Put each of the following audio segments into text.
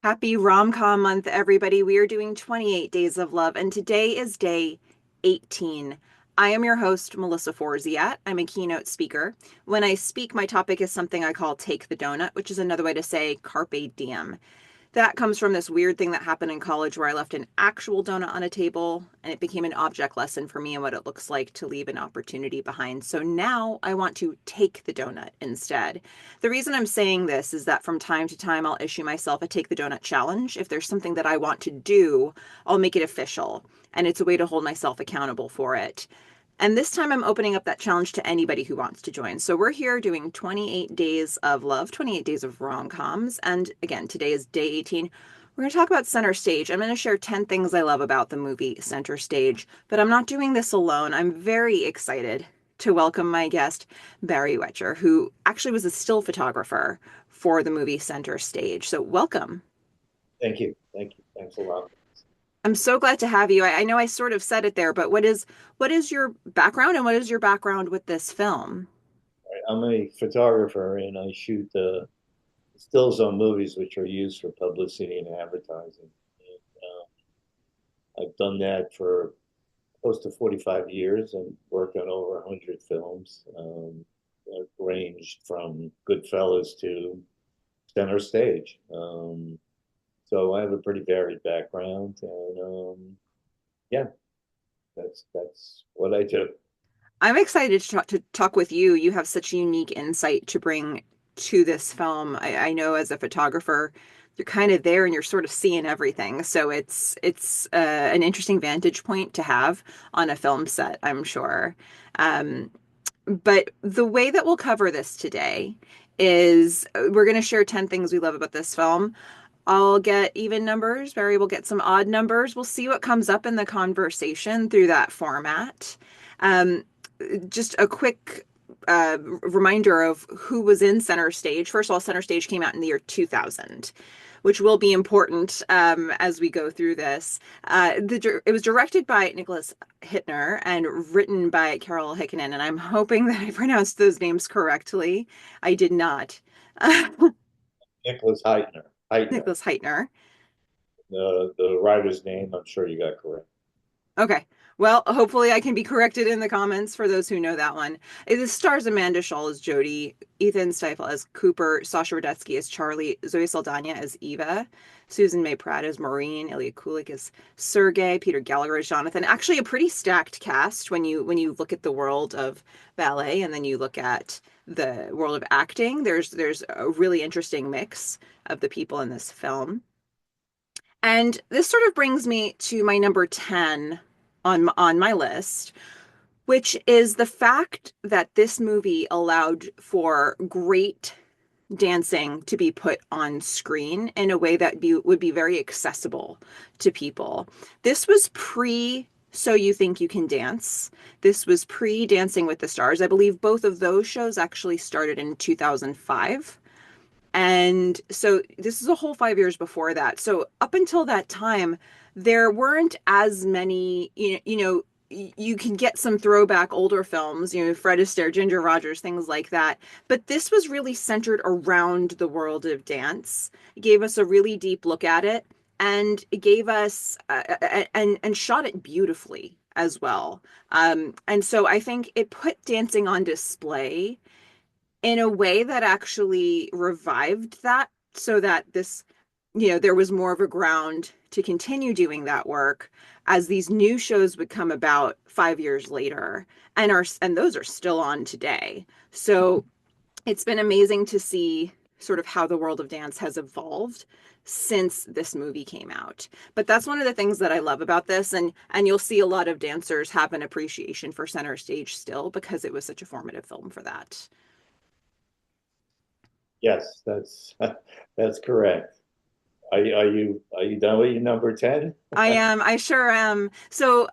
Happy Rom-Com Month, everybody. We are doing 28 Days of Love, and today is day 18. I am your host, Melissa Forziat. I'm a keynote speaker. When I speak, my topic is something I call Take the Doughnut, which is another way to say Carpe Diem. That comes from this weird thing that happened in college where I left an actual donut on a table and it became an object lesson for me and what it looks like to leave an opportunity behind. So now I want to take the donut instead. The reason I'm saying this is that from time to time I'll issue myself a take the donut challenge. If there's something that I want to do, I'll make it official. And it's a way to hold myself accountable for it. And this time I'm opening up that challenge to anybody who wants to join. So we're here doing 28 days of love, 28 days of rom-coms. And again, today is day 18. We're going to talk about Center Stage. I'm going to share 10 things I love about the movie Center Stage, but I'm not doing this alone. I'm very excited to welcome my guest, Barry Wetcher, who actually was a still photographer for the movie Center Stage. So welcome. Thank you. Thank you. Thanks a lot. I'm so glad to have you. I know I sort of said it there, but what is your background and what is your background with this film? I'm a photographer and I shoot stills on movies which are used for publicity and advertising. I've done that for close to 45 years and worked on over 100 films. Ranged from Goodfellas to Center Stage. So I have a pretty varied background, and yeah, that's what I do. I'm excited to talk with you. You have such unique insight to bring to this film. I know as a photographer, you're kind of there and you're sort of seeing everything. So it's an interesting vantage point to have on a film set, I'm sure. Um, but the way that we'll cover this today is we're going to share 10 things we love about this film. I'll get even numbers. Barry will get some odd numbers. We'll see what comes up in the conversation through that format. Um, just a quick reminder of who was in Center Stage. First of all, Center Stage came out in the year 2000, which will be important as we go through this. It was directed by Nicholas Hittner and written by Carol Heikkinen, and I'm hoping that I pronounced those names correctly. I did not. Nicholas Heitner. Heitner. Nicholas Heitner. The writer's name, I'm sure you got correct. Okay. Well, hopefully I can be corrected in the comments for those who know that one. It stars Amanda Schull as Jody, Ethan Stiefel as Cooper, Sascha Radetsky as Charlie, Zoe Saldana as Eva, Susan May Pratt as Maureen, Ilya Kulik as Sergey, Peter Gallagher as Jonathan. Actually, a pretty stacked cast when you look at the world of ballet and then you look at the world of acting. There's a really interesting mix of the people in this film. And this sort of brings me to my number 10 on my list, which is the fact that this movie allowed for great dancing to be put on screen in a way that would be very accessible to people. This was pre So You Think You Can Dance. This was pre Dancing with the Stars. I believe both of those shows actually started in 2005. And so this is a whole 5 years before that. So up until that time, there weren't as many, you can get some throwback older films, Fred Astaire, Ginger Rogers, things like that. But this was really centered around the world of dance. It gave us a really deep look at it and it gave us, and shot it beautifully as well. And so I think it put dancing on display in a way that actually revived that so that there was more of a ground to continue doing that work as these new shows would come about 5 years later and those are still on today. So it's been amazing to see sort of how the world of dance has evolved since this movie came out. But that's one of the things that I love about this, and you'll see a lot of dancers have an appreciation for Center Stage still because it was such a formative film for that. Yes, that's that's correct. Are you done with your number 10? I am. I sure am. So,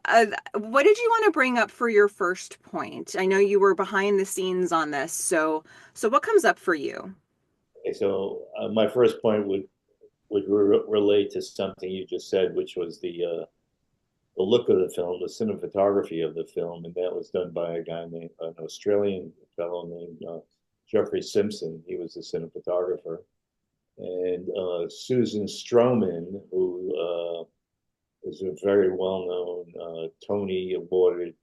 what did you want to bring up for your first point? I know you were behind the scenes on this. So what comes up for you? Okay, so my first point would relate to something you just said, which was the look of the film, the cinematography of the film, and that was done by a guy named an Australian fellow named Jeffrey Simpson. He was the cinematographer, And Susan Stroman, who is a very well-known Tony awarded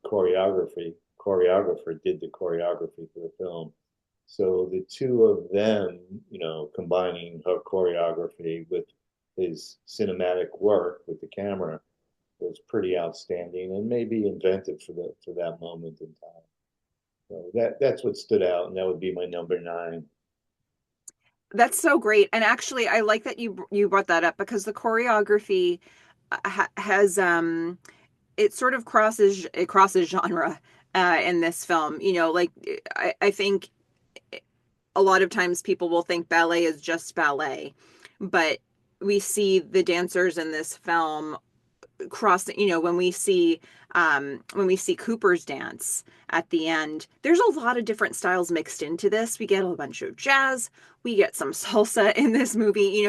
choreographer, did the choreography for the film. So the two of them, combining her choreography with his cinematic work with the camera was pretty outstanding and maybe inventive for that moment in time. So that's what stood out, and that would be my number nine. That's so great. And actually, I like that you brought that up because the choreography has it sort of crosses genre in this film. Like I think a lot of times people will think ballet is just ballet, but we see the dancers in this film cross, when we see Cooper's dance at the end, there's a lot of different styles mixed into this. We get a bunch of jazz, we get some salsa in this movie.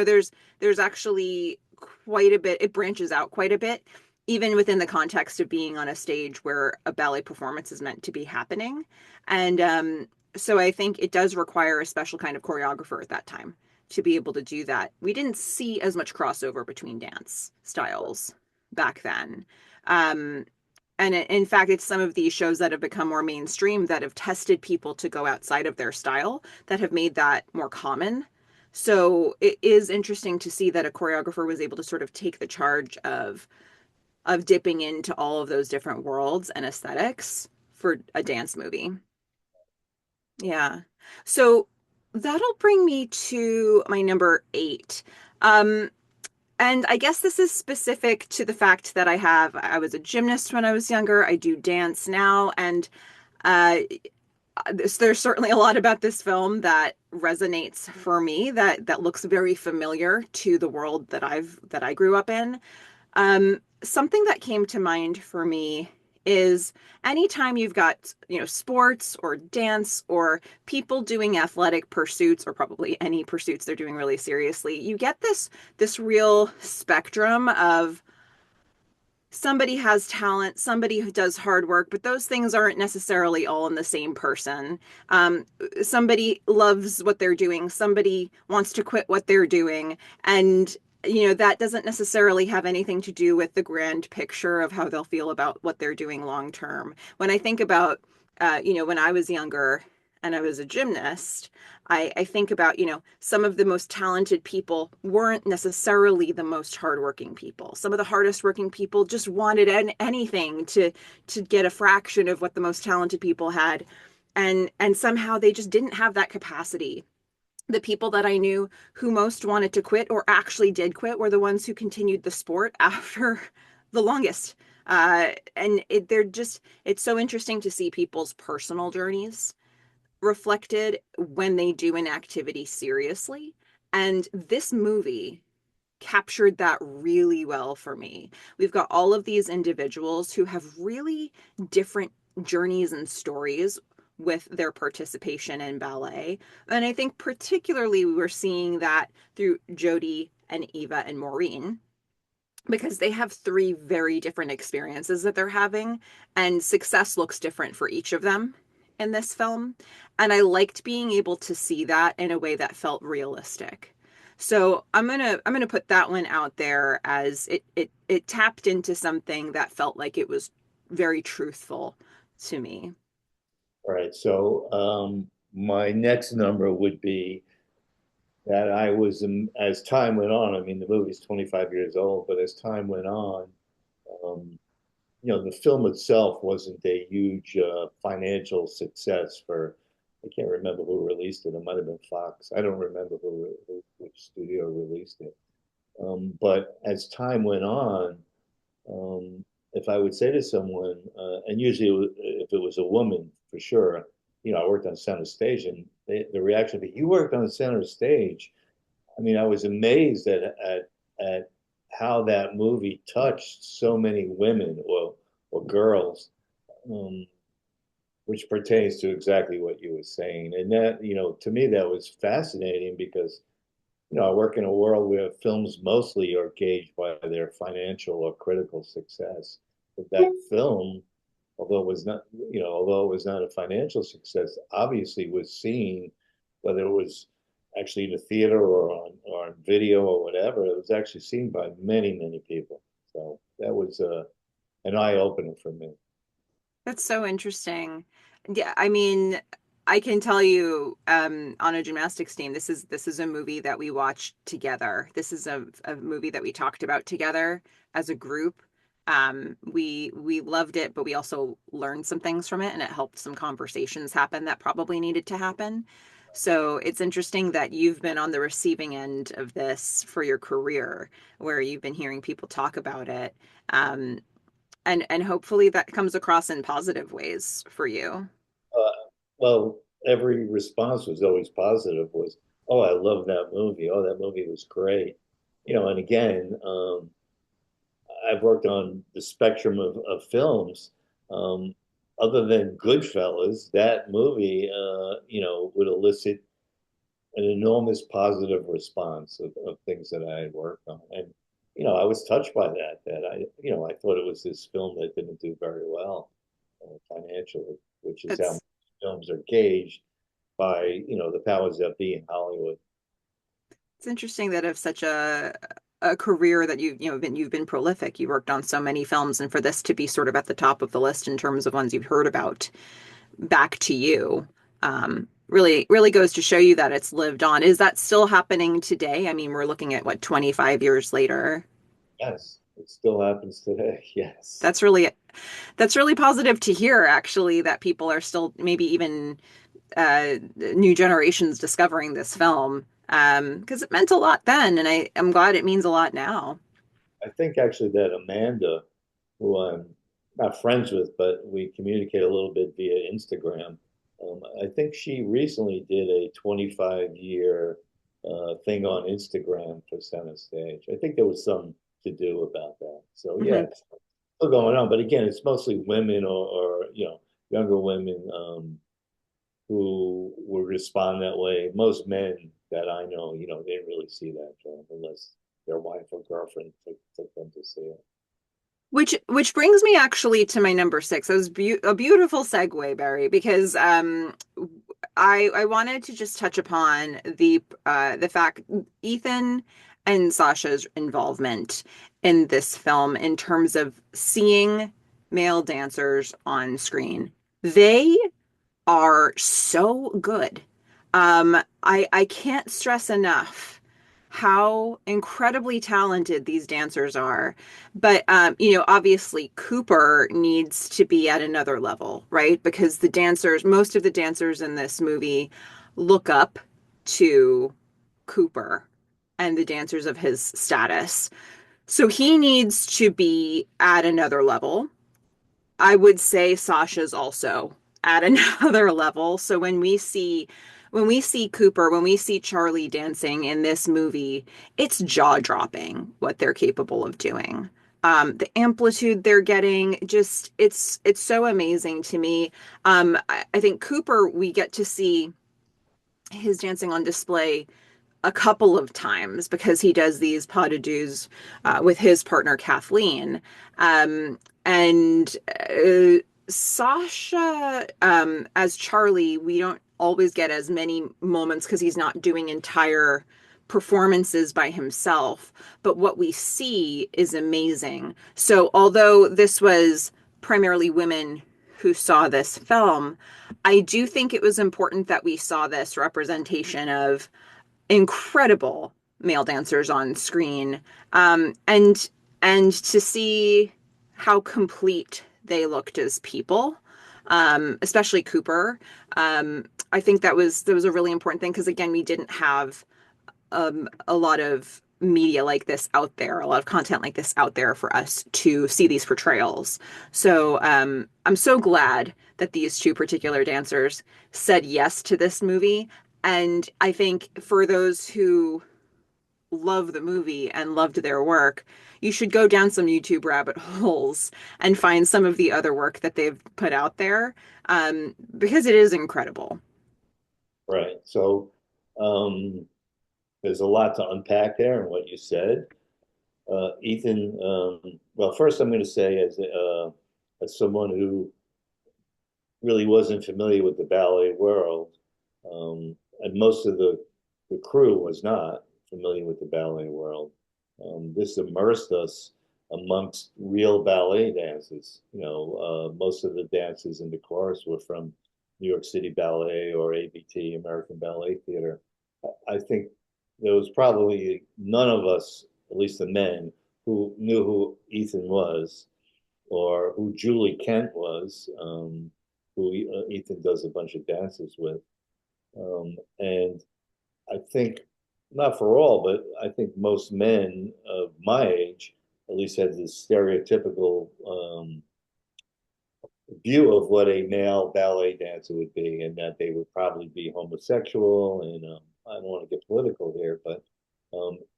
There's actually quite a bit, it branches out quite a bit, even within the context of being on a stage where a ballet performance is meant to be happening. And so I think it does require a special kind of choreographer at that time to be able to do that. We didn't see as much crossover between dance styles back then. Um, and in fact, it's some of these shows that have become more mainstream that have tested people to go outside of their style that have made that more common. So it is interesting to see that a choreographer was able to sort of take the charge of dipping into all of those different worlds and aesthetics for a dance movie. Yeah. So that'll bring me to my number eight. Um, and I guess this is specific to the fact that I was a gymnast when I was younger. I do dance now, and uh, there's certainly a lot about this film that resonates for me, that looks very familiar to the world that I grew up in. Something that came to mind for me is anytime you've got, sports or dance or people doing athletic pursuits, or probably any pursuits they're doing really seriously, you get this real spectrum of somebody has talent, somebody who does hard work, but those things aren't necessarily all in the same person. Um, Somebody loves what they're doing, somebody wants to quit what they're doing, and that doesn't necessarily have anything to do with the grand picture of how they'll feel about what they're doing long term. When I think about, when I was younger and I was a gymnast, I think about, some of the most talented people weren't necessarily the most hardworking people. Some of the hardest working people just wanted anything to get a fraction of what the most talented people had. And somehow they just didn't have that capacity. The people that I knew who most wanted to quit or actually did quit were the ones who continued the sport after the longest. It's so interesting to see people's personal journeys reflected when they do an activity seriously. And this movie captured that really well for me. We've got all of these individuals who have really different journeys and stories with their participation in ballet. And I think particularly we were seeing that through Jodie and Eva and Maureen, because they have three very different experiences that they're having, and success looks different for each of them in this film. And I liked being able to see that in a way that felt realistic. So I'm gonna put that one out there as it tapped into something that felt like it was very truthful to me. All right, so my next number would be that I was, as time went on, I mean, the movie's 25 years old, but as time went on, um, the film itself wasn't a huge financial success for, I can't remember who released it. It might have been Fox. I don't remember which studio released it. But as time went on, um, if I would say to someone, and usually if it was a woman for sure, I worked on center stage, and the reaction would be, "You worked on center stage." I mean, I was amazed at how that movie touched so many women or girls, um, which pertains to exactly what you were saying. And that, to me, that was fascinating because, I work in a world where films mostly are gauged by their financial or critical success. But that film, although it was not a financial success, obviously was seen, whether it was actually in the theater or on video or whatever. It was actually seen by many people. So that was an eye opener for me. That's so interesting. Yeah, I mean, I can tell you, on a gymnastics team, this is a movie that we watched together. This is a movie that we talked about together as a group. We loved it, but we also learned some things from it, and it helped some conversations happen that probably needed to happen. So it's interesting that you've been on the receiving end of this for your career, where you've been hearing people talk about it. Um, and hopefully that comes across in positive ways for you. Uh, well, every response was always positive. Was, oh, I love that movie. Oh, that movie was great. And again, I've worked on the spectrum of films. Um, Other than Goodfellas, that movie, would elicit an enormous positive response of things that I had worked on. And, I was touched by that I thought it was this film that didn't do very well financially, which is how It's films are gauged by, the powers that be in Hollywood. it's interesting that of such a career that you've been prolific. You worked on so many films, and for this to be sort of at the top of the list in terms of ones you've heard about back to you, really goes to show you that it's lived on. Is that still happening today? I mean, we're looking at what, 25 years later. Yes, it still happens today. Yes. That's really that's really positive to hear, actually, that people are still maybe even new generations discovering this film, because it meant a lot then, and I'm glad it means a lot now. I think actually that Amanda, who I'm not friends with, but we communicate a little bit via Instagram. I think she recently did a 25-year thing on Instagram for Center Stage. I think there was some to do about that. So yeah, Hmm. it's still going on, but again, it's mostly women or younger women who would respond that way. Most men that I know, they didn't really see that film unless their wife or girlfriend took them to see it. Which brings me actually to my number six. That was a beautiful segue, Barry, because I wanted to just touch upon the fact Ethan and Sasha's involvement in this film in terms of seeing male dancers on screen. They are so good. I can't stress enough how incredibly talented these dancers are. But obviously Cooper needs to be at another level, right? Because most of the dancers in this movie look up to Cooper and the dancers of his status. So he needs to be at another level. I would say Sasha's also at another level. So when we see Cooper, when we see Charlie dancing in this movie, it's jaw-dropping what they're capable of doing. The amplitude they're getting, just it's so amazing to me. I think Cooper, we get to see his dancing on display a couple of times because he does these pas de deux with his partner Kathleen. And Sasha, as Charlie, we don't always get as many moments because he's not doing entire performances by himself. But what we see is amazing. So, although this was primarily women who saw this film, I do think it was important that we saw this representation of incredible male dancers on screen, and to see how complete they looked as people, especially Cooper. I think that was a really important thing because again, we didn't have a lot of media like this out there, a lot of content like this out there for us to see these portrayals. So I'm so glad that these two particular dancers said yes to this movie. And I think for those who love the movie and loved their work, you should go down some YouTube rabbit holes and find some of the other work that they've put out there, because it is incredible. Right. So um, there's a lot to unpack there in what you said. Ethan, well, first I'm going to say as someone who really wasn't familiar with the ballet world, and most of the the crew was not familiar with the ballet world. This immersed us amongst real ballet dances. Most of the dances in the chorus were from New York City Ballet or ABT, American Ballet Theater. I think there was probably none of us, at least the men, who knew who Ethan was or who Julie Kent was, who Ethan does a bunch of dances with. And I think, not for all, but I think most men of my age at least had this stereotypical view of what a male ballet dancer would be, and that they would probably be homosexual. And I don't want to get political here, but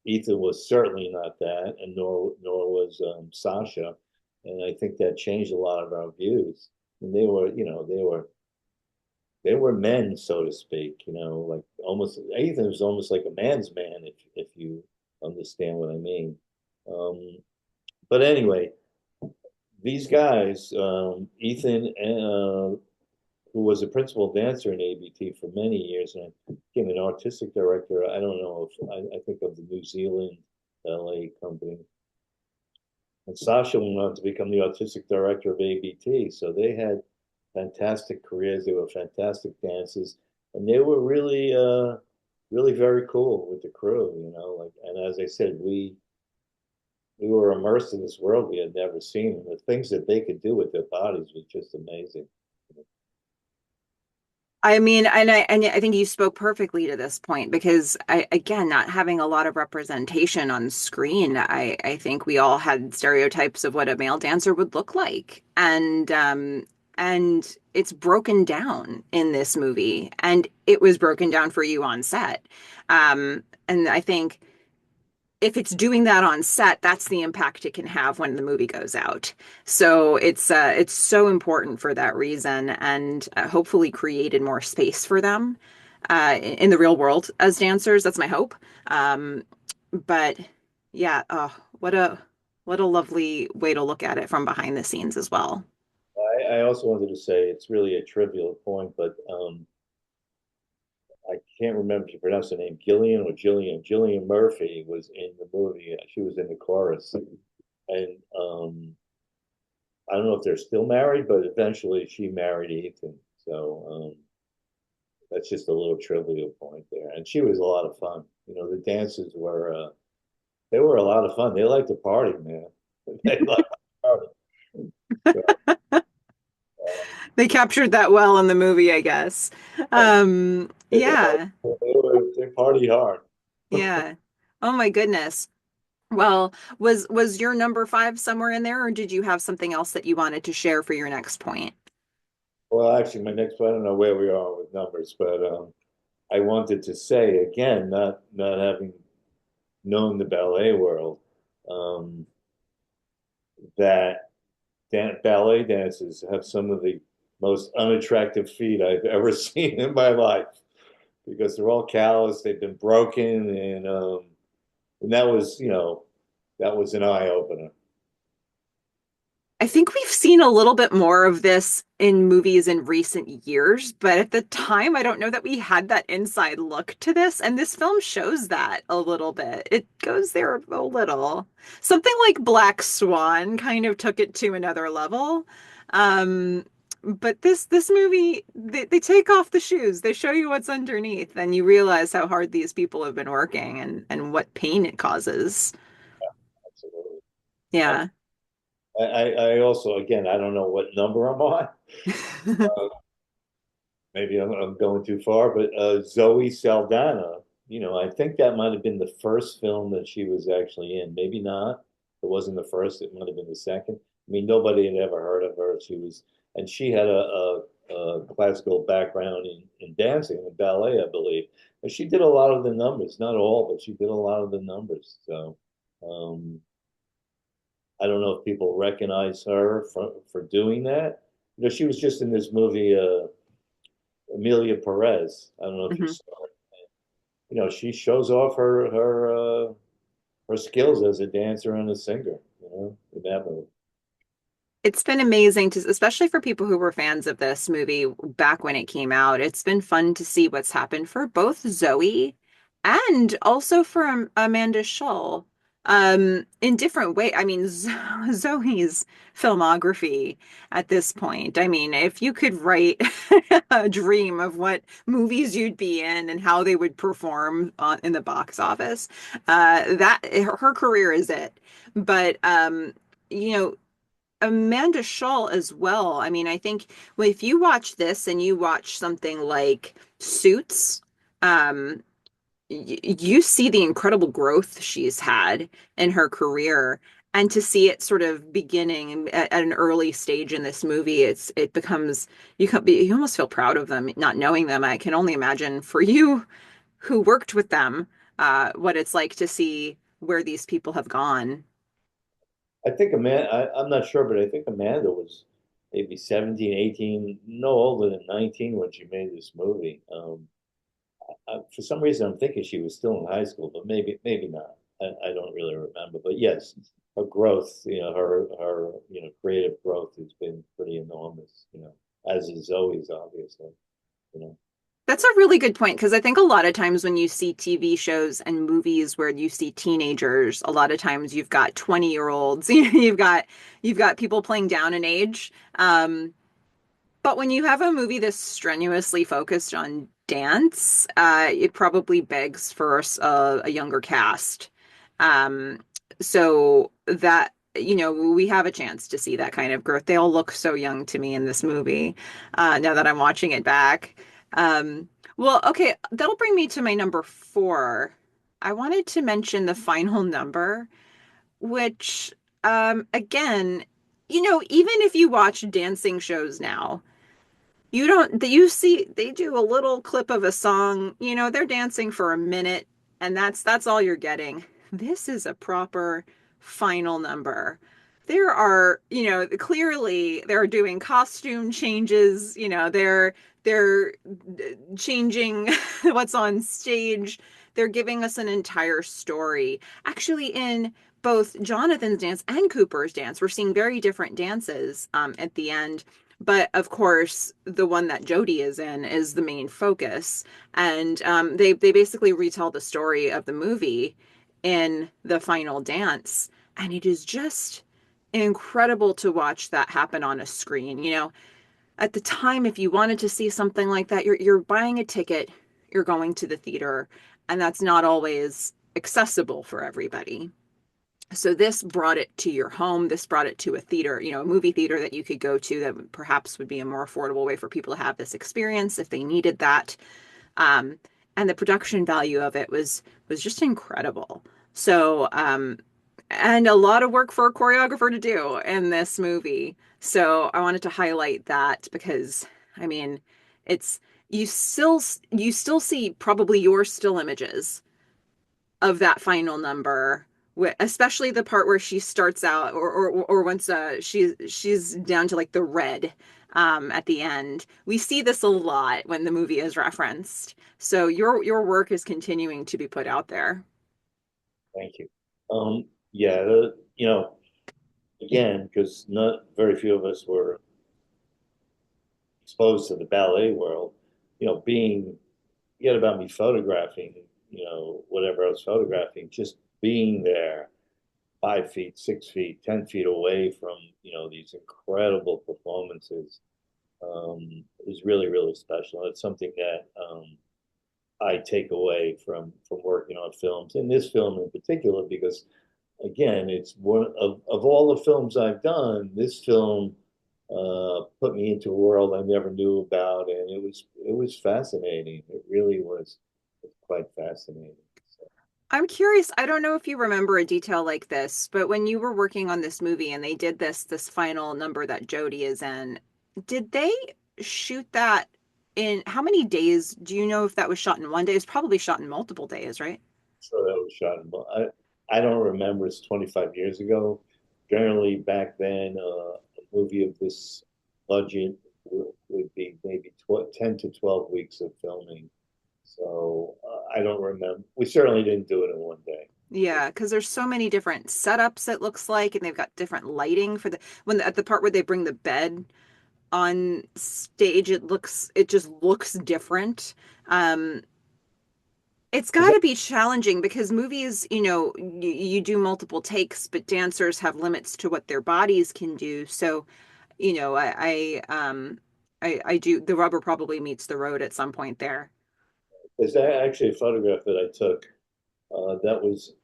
Ethan was certainly not that, and nor was Sascha. And I think that changed a lot of our views. And they were men, so to speak. Like almost Ethan was almost like a man's man, if you understand what I mean. Um, but anyway, these guys, Ethan, who was a principal dancer in ABT for many years, and I became an artistic director. I don't know if I think of the New Zealand ballet company. And Sascha went on to become the artistic director of ABT. So they had fantastic careers. They were fantastic dancers, and they were really very cool with the crew. Like, and as I said, we were immersed in this world we had never seen, and the things that they could do with their bodies was just amazing. I mean, and I think you spoke perfectly to this point because again, not having a lot of representation on screen, I think we all had stereotypes of what a male dancer would look like. And it's broken down in this movie, and it was broken down for you on set. And I think if it's doing that on set, that's the impact it can have when the movie goes out. So it's so important for that reason, and hopefully created more space for them in the real world as dancers. That's my hope. Um, but yeah, oh, what a lovely way to look at it from behind the scenes as well. I also wanted to say it's really a trivial point, but I can't remember if you pronounce the name Gillian or Jillian. Gillian Murphy was in the movie. She was in the chorus, and I don't know if they're still married, but eventually she married Ethan. So that's just a little trivial point there. And she was a lot of fun. The dances were a lot of fun. They liked to party, man. They liked to party. So, They captured that well in the movie, I guess. they, Yeah, they party hard. yeah. Oh my goodness. Well, was your number five somewhere in there, or did you have something else that you wanted to share for your next point? Well, actually, my next one, I don't know where we are with numbers, but I wanted to say again, not having known the ballet world, um, that ballet dancers have some of the most unattractive feet I've ever seen in my life because they're all calloused, they've been broken, and that was an eye opener. I think we've seen a little bit more of this in movies in recent years, but at the time, I don't know that we had that inside look to this, and this film shows that a little bit. It goes there a little. Something like Black Swan kind of took it to another level. Um, but this movie, they take off the shoes, they show you what's underneath, and you realize how hard these people have been working and what pain it causes. Absolutely. Yeah. I also, again, I don't know what number I'm on. Uh, Maybe I'm going too far, but Zoe Saldana, I think that might have been the first film that she was actually in. Maybe not. It wasn't the first. It might have been the second. I mean, nobody had ever heard of her. And she had a classical background in dancing and ballet, I believe. And she did a lot of the numbers, not all, but she did a lot of the numbers. So um, I don't know if people recognize her for doing that. She was just in this movie. Amelia Perez. I don't know if you Mhm. saw it. She shows off her skills as a dancer and a singer. In that movie. It's been amazing to, especially for people who were fans of this movie back when it came out. It's been fun to see what's happened for both Zoe and also for Amanda Schull, in different way. I mean, Zoe's filmography at this point. I mean, if you could write a dream of what movies you'd be in and how they would perform in the box office, that her career is it. But you know, Amanda Schull as well. I mean, I think if you watch this and you watch something like Suits, um, you see the incredible growth she's had in her career, and to see it sort of beginning at an early stage in this movie, it becomes you almost feel proud of them, not knowing them. I can only imagine for you who worked with them, what it's like to see where these people have gone. I think I'm not sure, but I think Amanda was maybe 17, 18, no older than 19 when she made this movie. For some reason, I'm thinking she was still in high school, but maybe not. I don't really remember. But yes, her growth, her creative growth has been pretty enormous. As is Zoe's, obviously. You know, That's a really good point because I think a lot of times when you see TV shows and movies where you see teenagers, a lot of times you've got 20-year-olds, you've got people playing down in age. But when you have a movie this strenuously focused on dance, it probably begs for a younger cast. Um, so that, we have a chance to see that kind of growth. They all look so young to me in this movie, now that I'm watching it back. Um, well, okay, that'll bring me to my number four. I wanted to mention the final number, which, again, even if you watch dancing shows now, you don't, you see, they do a little clip of a song, they're dancing for a minute, and that's all you're getting. This is a proper final number. There are, clearly they're doing costume changes, they're changing what's on stage. They're giving us an entire story. Actually, in both Jonathan's dance and Cooper's dance, we're seeing very different dances at the end. But of course, the one that Jodie is in is the main focus, and they basically retell the story of the movie in the final dance, and it is just incredible to watch that happen on a screen. At the time, if you wanted to see something like that, you're buying a ticket, you're going to the theater, and that's not always accessible for everybody. So this brought it to your home. This brought it to a theater, a movie theater that you could go to that perhaps would be a more affordable way for people to have this experience if they needed that. Um, and the production value of it was just incredible. So, and a lot of work for a choreographer to do in this movie. So I wanted to highlight that because, I mean, it's you still see probably your still images of that final number, especially the part where she starts out, or once she's down to like the red at the end. We see this a lot when the movie is referenced. So your work is continuing to be put out there. thank you. Yeah, again, because not very few of us were exposed to the ballet world. Being forget about me photographing, whatever I was photographing, just being there 5 feet, 6 feet, 10 feet away from, these incredible performances is really, really special. It's something that I take away from working on films, and this film in particular, because again, it's one of all the films I've done. This film put me into a world I never knew about, and it was fascinating. It really was quite fascinating. So, I'm curious, I don't know if you remember a detail like this, but when you were working on this movie and they did this final number that Jodie is in, did they shoot that in how many days? Do you know if that was shot in one day? It's probably shot in multiple days, right? sure that was shot in. I don't remember. It's 25 years ago. Generally, back then, a movie of this budget would be maybe 10 to 12 weeks of filming. So I don't remember. We certainly didn't do it in one day. Yeah, because there's so many different setups it looks like, and they've got different lighting for at the part where they bring the bed on stage, it just looks different. Um, It's Is got that, to be challenging because movies, you do multiple takes, but dancers have limits to what their bodies can do. So, I do, the rubber probably meets the road at some point there. is that actually a photograph that I took? That was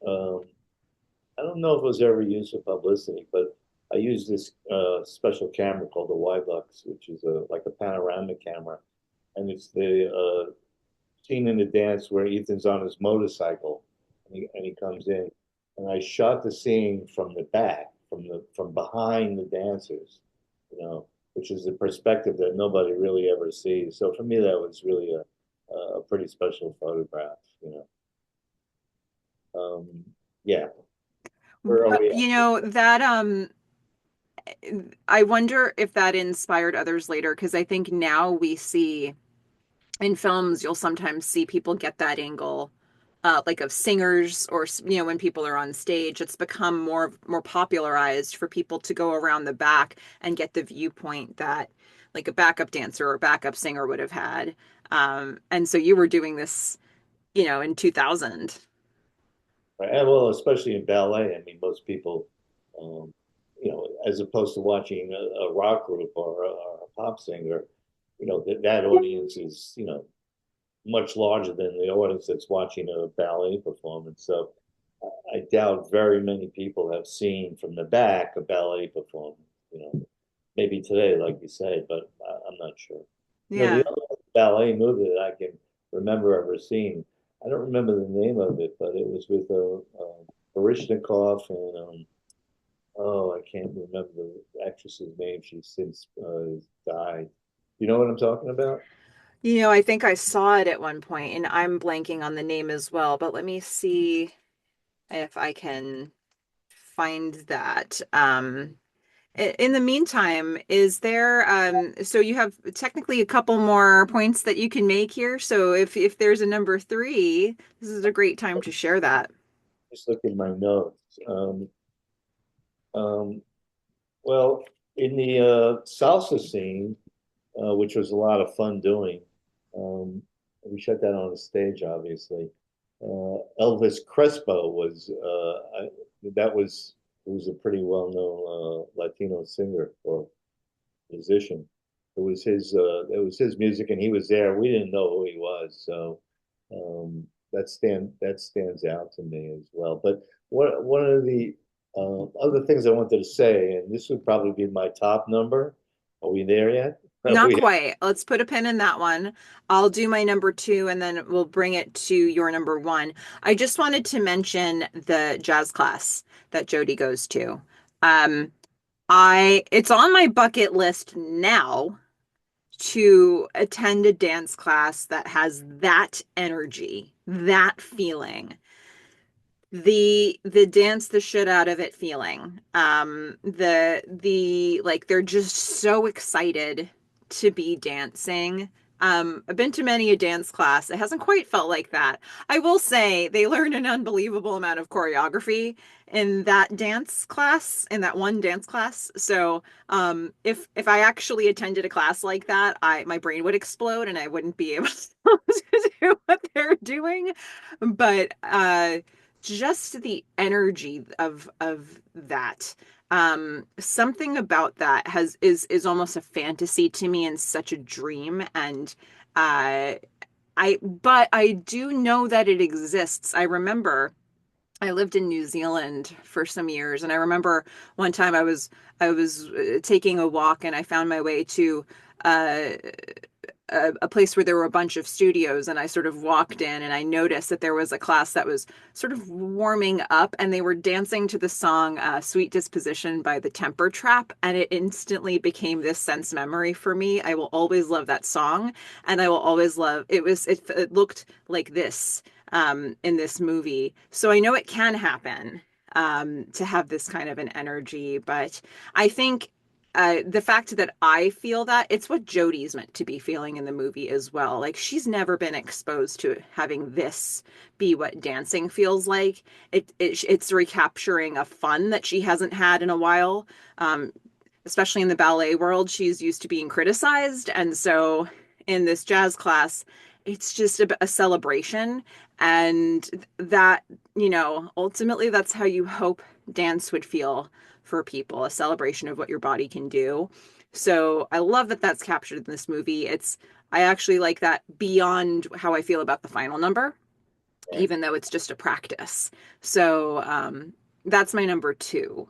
I don't know if it was ever used for publicity, but I used this special camera called the Ylux, which is like a panoramic camera, and it's the scene in the dance where Ethan's on his motorcycle, and he comes in, and I shot the scene from the back, from behind the dancers, which is a perspective that nobody really ever sees. So for me, that was really a pretty special photograph. Yeah, where are we at? That I wonder if that inspired others later because I think now we see in films you'll sometimes see people get that angle like of singers or when people are on stage it's become more popularized for people to go around the back and get the viewpoint that like a backup dancer or backup singer would have had and so you were doing this in 2000. Right. And well, especially in ballet, I mean, most people, as opposed to watching a rock group or a pop singer, that audience is, much larger than the audience that's watching a ballet performance. So I doubt very many people have seen from the back a ballet performance, maybe today, like you say, but I'm not sure. The Yeah. other ballet movie that I can remember ever seeing, I don't remember the name of it, but it was with Barishnikov and oh, I can't remember the actress's name. She's since died. You know what I'm talking about? I think I saw it at one point and I'm blanking on the name as well, but let me see if I can find that. In the meantime, is there so you have technically a couple more points that you can make here. So if there's a number three, this is a great time to share that. Just look at my notes. Um, well, in the salsa scene, which was a lot of fun doing, um, we shut that on the stage, obviously. Elvis Crespo that was a pretty well-known Latino singer or musician. It was his music, and he was there. We didn't know who he was, so that stands out to me as well. But one of the other things I wanted to say, and this would probably be my top number. Are we there yet? Not quite. Let's put a pin in that one. I'll do my number two and then we'll bring it to your number one. I just wanted to mention the jazz class that Jody goes to. Um, it's on my bucket list now to attend a dance class that has that energy, that feeling, the dance the shit out of it feeling. The like they're just so excited to be dancing. I've been to many a dance class. It hasn't quite felt like that. I will say they learn an unbelievable amount of choreography in that dance class, in that one dance class. So if I actually attended a class like that, I my brain would explode and I wouldn't be able to do what they're doing. But just the energy of that something about that is almost a fantasy to me and such a dream and uh but I do know that it exists. I remember I lived in New Zealand for some years, and I remember one time I was taking a walk, and I found my way to uh, a place where there were a bunch of studios, and I sort of walked in, and I noticed that there was a class that was sort of warming up, and they were dancing to the song "Sweet Disposition" by the Temper Trap, and it instantly became this sense memory for me. I will always love that song, and I will always love it. It looked like this in this movie. So I know it can happen to have this kind of an energy, but I think the fact that I feel that it's what Jodie's meant to be feeling in the movie as well. Like she's never been exposed to having this be what dancing feels like. It's recapturing a fun that she hasn't had in a while. Especially in the ballet world, she's used to being criticized, and so in this jazz class, it's just a celebration. And that, ultimately that's how you hope dance would feel for people, a celebration of what your body can do. So I love that that's captured in this movie. I actually like that beyond how I feel about the final number, even though it's just a practice. So that's my number two.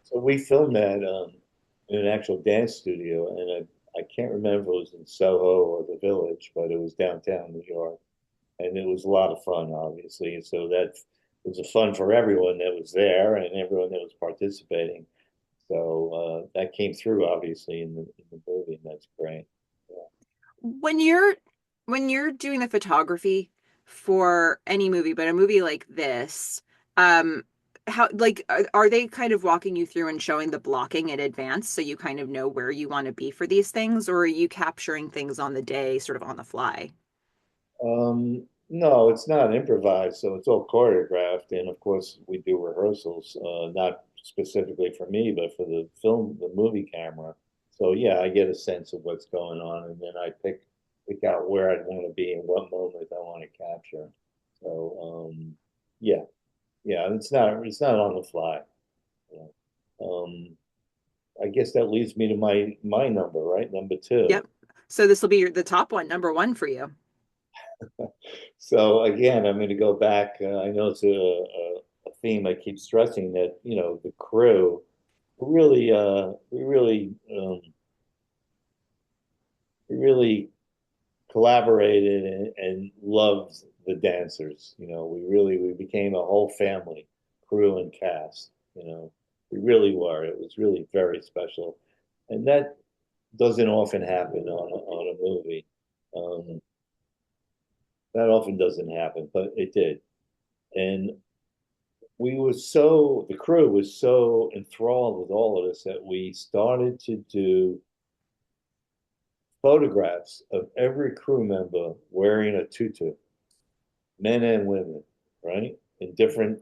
So we filmed that in an actual dance studio, and I can't remember if it was in Soho or the Village, but it was downtown New York, and it was a lot of fun, obviously. And so that was a fun for everyone that was there and everyone that was participating. So that came through, obviously, in the movie, and that's great. Yeah. When you're doing the photography for any movie, but a movie like this, how like are they kind of walking you through and showing the blocking in advance so you kind of know where you want to be for these things, or are you capturing things on the day, sort of on the fly? No, it's not improvised, so it's all choreographed. And of course, we do rehearsals, not specifically for me, but for the film, the movie camera. So yeah, I get a sense of what's going on, and then I pick out where I'd want to be and what moment I want to capture. So yeah, yeah, it's not on the fly. You know. I guess that leads me to my number, right? Number two. Yep. So this will be the top one, number one for you. So again, I'm going to go back. I know it's a theme I keep stressing that, the crew we really collaborated and loved the dancers. We became a whole family, crew and cast. We really were. It was really very special, and that doesn't often happen on a movie. Um, that often doesn't happen, but it did. And the crew was so enthralled with all of this that we started to do photographs of every crew member wearing a tutu, men and women, right? In different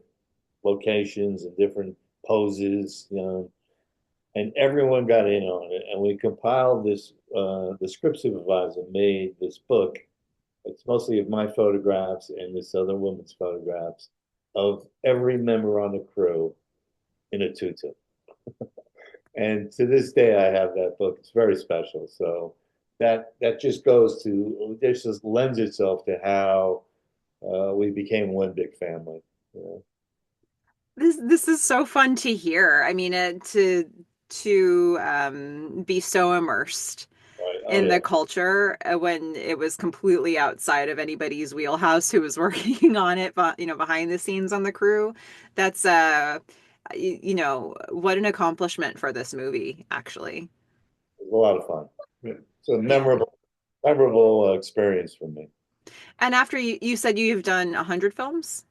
locations and different poses, and everyone got in on it. And we compiled this, the script supervisor made this book. It's mostly of my photographs and this other woman's photographs of every member on the crew in a tutu. And to this day, I have that book. It's very special. So that just this just lends itself to how we became one big family. You This is so fun to hear. I mean, to be so immersed Right? Oh in yeah. the culture when it was completely outside of anybody's wheelhouse who was working on it, but behind the scenes on the crew. That's what an accomplishment for this movie, actually. It was a lot of fun. Yeah. It's a Yeah. memorable experience for me. And after you said you've done 100 films?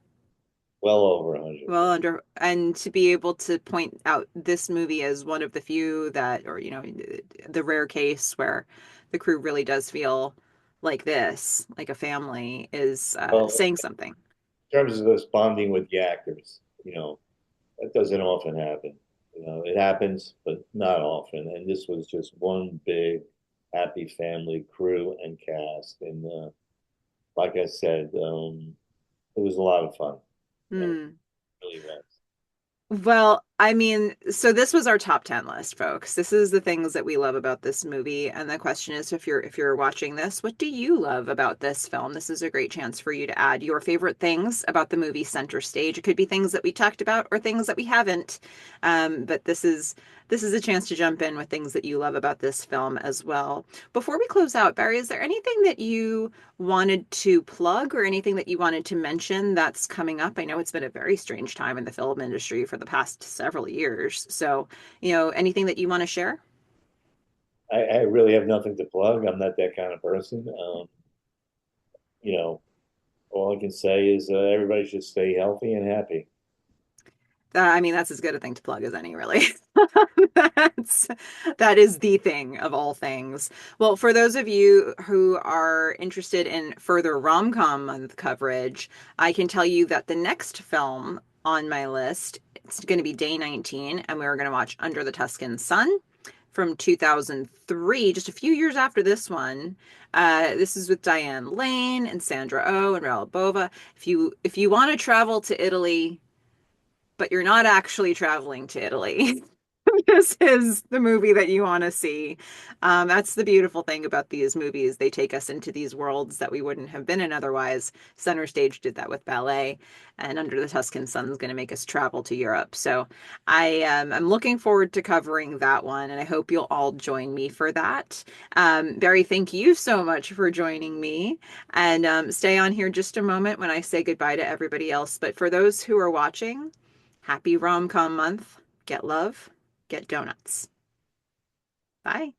Well over 100. Well, and to be able to point out this movie as one of the few that, or the rare case where the crew really does feel like this, like a family, is Well, saying something. in terms of us bonding with the actors, that doesn't often happen. It happens, but not often. And this was just one big happy family crew and cast. And like I said, it was a lot of fun. It Hmm. really was. Well, I mean, so this was our top 10 list, folks. This is the things that we love about this movie. And the question is, if you're watching this, what do you love about this film? This is a great chance for you to add your favorite things about the movie center stage. It could be things that we talked about or things that we haven't. But this is a chance to jump in with things that you love about this film as well. Before we close out, Barry, is there anything that you wanted to plug or anything that you wanted to mention that's coming up? I know it's been a very strange time in the film industry for the past several years. So, anything that you want to share? I really have nothing to plug. I'm not that kind of person. You know, all I can say is everybody should stay healthy and happy. I mean, that's as good a thing to plug as any, really. That's that is the thing of all things. Well, for those of you who are interested in further rom-com month coverage, I can tell you that the next film on my list, it's going to be day 19, and we're going to watch Under the Tuscan Sun. from 2003, just a few years after this one. This is with Diane Lane and Sandra Oh and Raoul Bova. If you want to travel to Italy, but you're not actually traveling to Italy, this is the movie that you want to see. That's the beautiful thing about these movies. They take us into these worlds that we wouldn't have been in otherwise. Center Stage did that with ballet, and Under the Tuscan Sun is going to make us travel to Europe. So I'm looking forward to covering that one, and I hope you'll all join me for that. Barry, thank you so much for joining me. And stay on here just a moment when I say goodbye to everybody else. But for those who are watching, happy Rom-Com Month. Get love, get donuts. Bye.